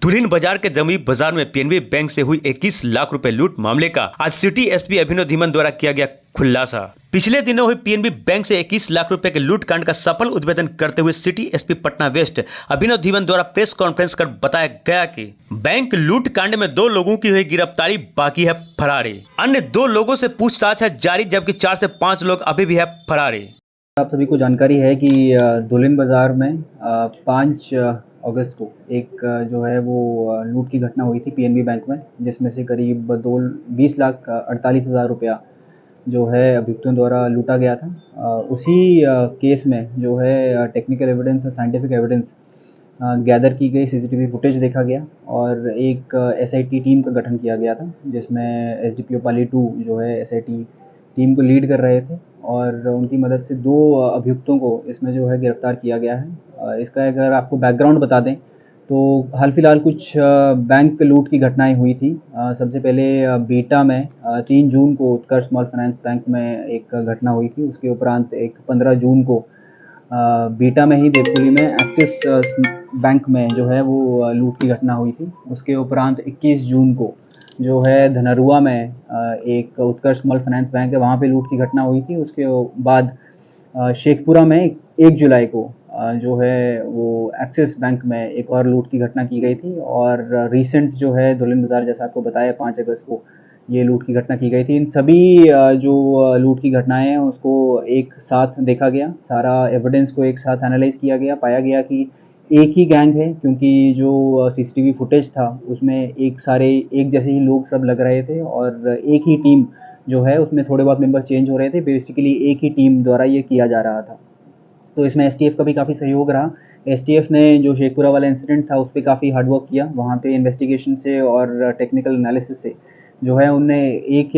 दुल्हिन बाजार के जमुई बाजार में पीएनबी बैंक से हुई 21 लाख रुपए लूट मामले का आज सिटी एसपी अभिनव धीमन द्वारा किया गया खुलासा। पिछले दिनों हुई पीएनबी बैंक से 21 लाख रुपए के लूट कांड का सफल उद्भेदन करते हुए सिटी एसपी पटना वेस्ट अभिनव धीमन द्वारा प्रेस कॉन्फ्रेंस कर बताया गया कि बैंक लूट कांड में 2 लोगों की हुई गिरफ्तारी बाकी है फरारी। अन्य 2 लोगों से पूछताछ है जारी, जबकि 4 से 5 लोग अभी भी है फरारी। आप सभी को जानकारी है कि दुल्हिन बाज़ार में 5 अगस्त को एक जो है वो लूट की घटना हुई थी पीएनबी बैंक में, जिसमें से करीब 20,48,000 रुपया जो है अभियुक्तों द्वारा लूटा गया था। उसी केस में जो है टेक्निकल एविडेंस और साइंटिफिक एविडेंस गैदर की गई, सीसीटीवी फुटेज देखा गया और एक एसआईटी टीम का गठन किया गया था, जिसमें एसडीपीओ पाली 2 जो है एसआईटी टीम को लीड कर रहे थे और उनकी मदद से 2 अभियुक्तों को इसमें जो है गिरफ्तार किया गया है। इसका अगर आपको बैकग्राउंड बता दें तो हाल फिलहाल कुछ बैंक लूट की घटनाएं हुई थी। सबसे पहले बीटा में 3 जून को उत्कर्ष स्मॉल फाइनेंस बैंक में एक घटना हुई थी। उसके उपरांत एक 15 जून को बीटा में ही देवपुरी में एक्सिस बैंक में जो है वो लूट की घटना हुई थी। उसके उपरांत 21 जून को जो है धनरुआ में एक उत्कर्ष स्मॉल फाइनेंस बैंक है, वहाँ पे लूट की घटना हुई थी। उसके बाद शेखपुरा में 1 जुलाई को जो है वो एक्सिस बैंक में एक और लूट की घटना की गई थी और रिसेंट जो है दुल्हिन बाज़ार, जैसा आपको बताया, 5 अगस्त को ये लूट की घटना की गई थी। इन सभी जो लूट की घटनाएं हैं उसको एक साथ देखा गया, सारा एविडेंस को एक साथ एनालाइज किया गया। पाया गया कि एक ही गैंग है, क्योंकि जो सीसीटीवी फुटेज था उसमें एक जैसे ही लोग सब लग रहे थे और एक ही टीम जो है उसमें थोड़े बहुत मेंबर्स चेंज हो रहे थे। बेसिकली एक ही टीम द्वारा ये किया जा रहा था। तो इसमें एसटीएफ का भी काफ़ी सहयोग रहा। एसटीएफ ने जो शेखपुरा वाला इंसिडेंट था उस पर काफ़ी हार्डवर्क किया। वहाँ पे इन्वेस्टिगेशन से और टेक्निकल एनालिसिस से जो है उनने एक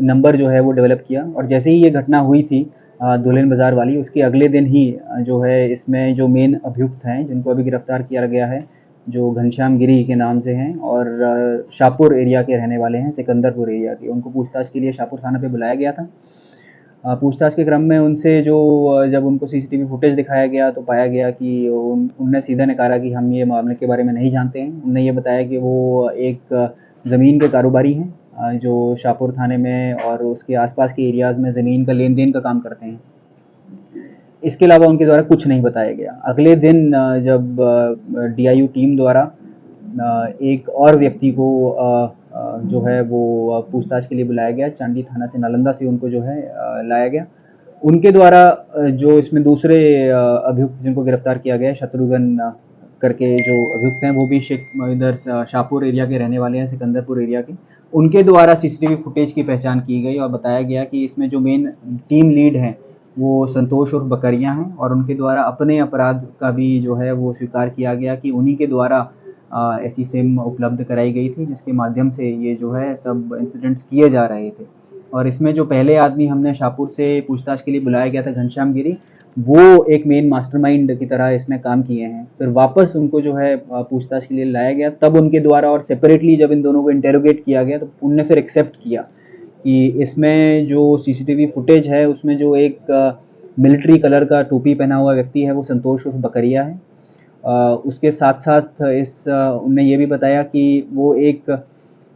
नंबर जो है वो डेवलप किया और जैसे ही ये घटना हुई थी दुल्हिन बाज़ार वाली, उसके अगले दिन ही जो है इसमें जो मेन अभियुक्त हैं जिनको अभी गिरफ्तार किया गया है, जो घनश्याम गिरी के नाम से हैं और शाहपुर एरिया के रहने वाले हैं, सिकंदरपुर एरिया के, उनको पूछताछ के लिए शाहपुर थाना पे बुलाया गया था। पूछताछ के क्रम में उनसे जब उनको सीसीटीवी फुटेज दिखाया गया तो पाया गया कि उनने सीधा नकारा कि हम ये मामले के बारे में नहीं जानते हैं। उनने ये बताया कि वो एक ज़मीन के कारोबारी हैं जो शाहपुर थाने में और उसके आसपास के एरियाज़ में ज़मीन का लेन देन का काम करते हैं। इसके अलावा उनके द्वारा कुछ नहीं बताया गया। अगले दिन जब डीआईयू टीम द्वारा एक और व्यक्ति को जो है वो पूछताछ के लिए बुलाया गया, चांदी थाना से, नालंदा से उनको जो है लाया गया। उनके द्वारा जो इसमें दूसरे अभियुक्त जिनको गिरफ्तार किया गया, शत्रुघ्न करके जो अभियुक्त हैं, वो भी इधर शाहपुर एरिया के रहने वाले हैं, सिकंदरपुर एरिया के। उनके द्वारा सीसीटीवी फुटेज की पहचान की गई और बताया गया कि इसमें जो मेन टीम लीड हैं वो संतोष उर्फ बकरिया हैं और उनके द्वारा अपने अपराध का भी जो है वो स्वीकार किया गया कि उन्हीं के द्वारा ऐसी सिम उपलब्ध कराई गई थी जिसके माध्यम से ये जो है सब इंसिडेंट्स किए जा रहे थे। और इसमें जो पहले आदमी हमने शाहपुर से पूछताछ के लिए बुलाया गया था, घनश्याम गिरी, वो एक मेन मास्टरमाइंड की तरह इसमें काम किए हैं। फिर वापस उनको जो है पूछताछ के लिए लाया गया, तब उनके द्वारा और सेपरेटली जब इन दोनों को इंटेरोगेट किया गया तो उनने फिर एक्सेप्ट किया कि इसमें जो सीसीटीवी फुटेज है उसमें जो एक मिलिट्री कलर का टोपी पहना हुआ व्यक्ति है वो संतोष उर्फ बकरिया है। उसके साथ साथ उनने ये भी बताया कि वो एक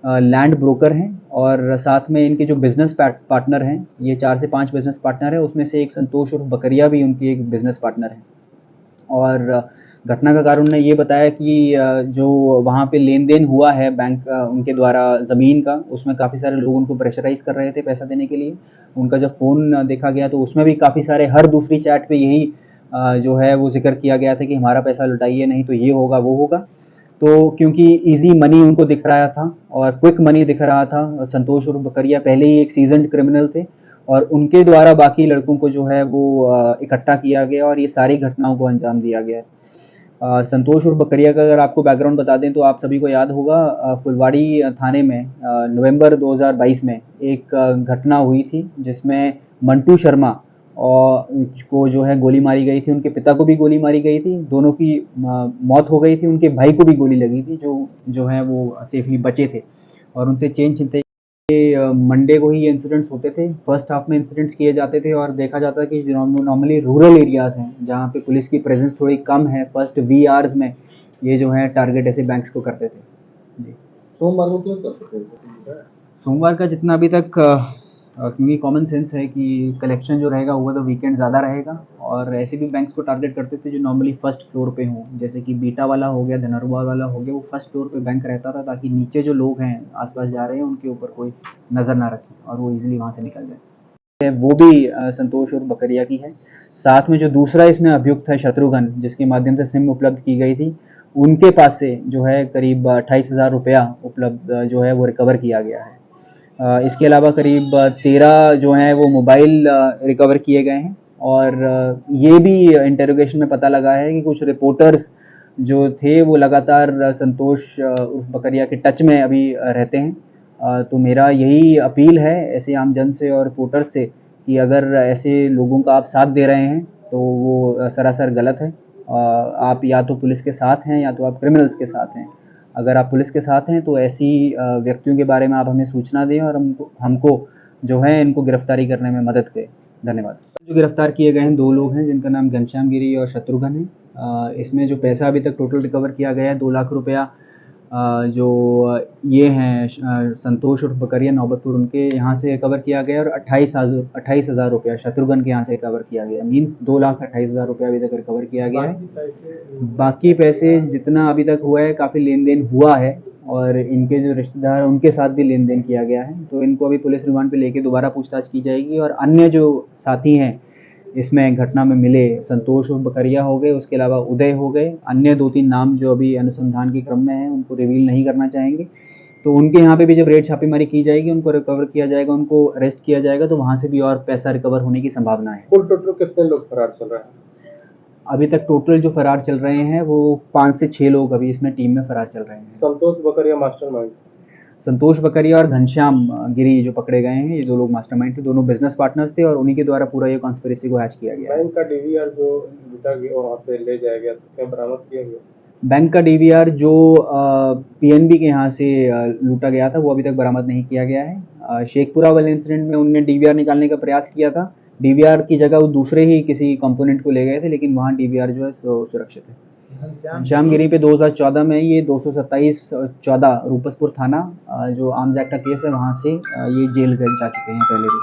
लैंड ब्रोकर हैं और साथ में इनके जो बिज़नेस पार्टनर हैं, ये 4 से 5 बिज़नेस पार्टनर हैं, उसमें से एक संतोष उर्फ बकरिया भी उनकी एक बिज़नेस पार्टनर है। और घटना का कारण उन्होंने ये बताया कि जो वहाँ पे लेन देन हुआ है बैंक उनके द्वारा ज़मीन का, उसमें काफ़ी सारे लोग उनको प्रेशराइज़ कर रहे थे पैसा देने के लिए। उनका जब फ़ोन देखा गया तो उसमें भी काफ़ी सारे, हर दूसरी चैट पे यही जो है वो जिक्र किया गया था कि हमारा पैसा लौटाइए, नहीं तो ये होगा वो होगा। तो क्योंकि इजी मनी उनको दिख रहा था और क्विक मनी दिख रहा था, संतोष उर्फ बकरिया पहले ही एक सीजन्ड क्रिमिनल थे और उनके द्वारा बाकी लड़कों को जो है वो इकट्ठा किया गया और ये सारी घटनाओं को अंजाम दिया गया। संतोष उर्फ बकरिया का अगर आपको बैकग्राउंड बता दें तो आप सभी को याद होगा, फुलवाड़ी थाने में नवंबर 2022 में एक घटना हुई थी जिसमें मंटू शर्मा और को जो है गोली मारी गई थी। उनके पिता को भी गोली मारी गई थी, दोनों की मौत हो गई थी। उनके भाई को भी गोली लगी थी, जो है वो सेफली बचे थे और उनसे चेन छिनते मंडे को ही ये इंसिडेंट्स होते थे। फर्स्ट हाफ में इंसिडेंट्स किए जाते थे और देखा जाता है कि नॉर्मली रूरल एरियाज़ हैं जहाँ पे पुलिस की प्रेजेंस थोड़ी कम है, फर्स्ट वी आवर्स में ये जो है टारगेट ऐसे बैंक्स को करते थे जी। सोमवार को क्यों कर सकते हैं? सोमवार का जितना अभी तक क्योंकि कॉमन सेंस है कि कलेक्शन जो रहेगा वो तो वीकेंड ज़्यादा रहेगा, और ऐसे भी बैंक्स को टारगेट करते थे जो नॉर्मली फर्स्ट फ्लोर पे हों, जैसे कि बीटा वाला हो गया, धनरुआ वाला हो गया, वो फर्स्ट फ्लोर पे बैंक रहता था ताकि नीचे जो लोग हैं आसपास जा रहे हैं उनके ऊपर कोई नज़र ना रखे और वो इजीली वहाँ से निकल जाए। वो भी संतोष और बकरिया की है। साथ में जो दूसरा इसमें अभियुक्त है शत्रुघ्न, जिसके माध्यम से सिम उपलब्ध की गई थी, उनके पास से जो है करीब 28,000 रुपया उपलब्ध जो है वो रिकवर किया गया है। इसके अलावा करीब 13 जो हैं वो मोबाइल रिकवर किए गए हैं, और ये भी इंटेरोगेशन में पता लगा है कि कुछ रिपोर्टर्स जो थे वो लगातार संतोष उर्फ बकरिया के टच में अभी रहते हैं। तो मेरा यही अपील है ऐसे आम जन से और रिपोर्टर्स से कि अगर ऐसे लोगों का आप साथ दे रहे हैं तो वो सरासर गलत है। आप या तो पुलिस के साथ हैं या तो आप क्रिमिनल्स के साथ हैं। अगर आप पुलिस के साथ हैं तो ऐसी व्यक्तियों के बारे में आप हमें सूचना दें और हमको जो है इनको गिरफ्तारी करने में मदद करें। धन्यवाद। जो गिरफ्तार किए गए हैं 2 लोग हैं जिनका नाम घनश्याम गिरी और शत्रुघ्न है। इसमें जो पैसा अभी तक टोटल रिकवर किया गया है 2 लाख रुपया, जो ये हैं संतोष उर्फ बकरिया नौबतपुर, उनके यहाँ से रिकवर किया गया, और 28,000 रुपया शत्रुघ्न के यहाँ से रिकवर किया गया। मीन्स 2,28,000 रुपया अभी तक रिकवर किया गया है। बाकी पैसे जितना अभी तक हुआ है काफ़ी लेन देन हुआ है, और इनके जो रिश्तेदार हैं उनके साथ भी लेन देन किया गया है। तो इनको अभी पुलिस रिमांड पे लेके दोबारा पूछताछ की जाएगी, और अन्य जो साथी हैं इसमें घटना में मिले, संतोष उर्फ बकरिया हो गए, उसके अलावा उदय हो गए, अन्य 2-3 नाम जो अभी अनुसंधान के क्रम में हैं उनको रिवील नहीं करना चाहेंगे। तो उनके यहाँ पे भी जब रेड छापेमारी की जाएगी, उनको रिकवर किया जाएगा, उनको अरेस्ट किया जाएगा, तो वहाँ से भी और पैसा रिकवर होने की संभावना है। कुल टोटल कितने लोग फरार चल रहे हैं? अभी तक टोटल जो फरार चल रहे हैं वो 5 से 6 लोग अभी इसमें टीम में फरार चल रहे हैं। संतोष बकरिया मास्टरमाइंड, संतोष बकरिया और घनश्याम गिरी जो पकड़े गए हैं, ये 2 लोग मास्टरमाइंड थे, दोनों बिजनेस पार्टनर्स थे, और उन्हीं के द्वारा पूरा ये कॉन्स्पिरेसी को हैच किया गया है। बैंक का डीवीआर जो लूटा गया वहाँ से ले जाया गया, तो क्या बरामद किया गया? बैंक का डीवीआर जो पीएनबी के यहाँ से लूटा गया था वो अभी तक बरामद नहीं किया गया है। शेखपुरा वाले इंसिडेंट में उनने डीवीआर निकालने का प्रयास किया था, डीवीआर की जगह वो दूसरे ही किसी कंपोनेंट को ले गए थे, लेकिन वहाँ डीवीआर जो है सुरक्षित है। घनश्यामगिरी पे 2014 में ये 227/14 रूपसपुर थाना जो आर्म्स एक्ट का केस है, वहाँ से ये जेल जा चुके हैं पहले भी।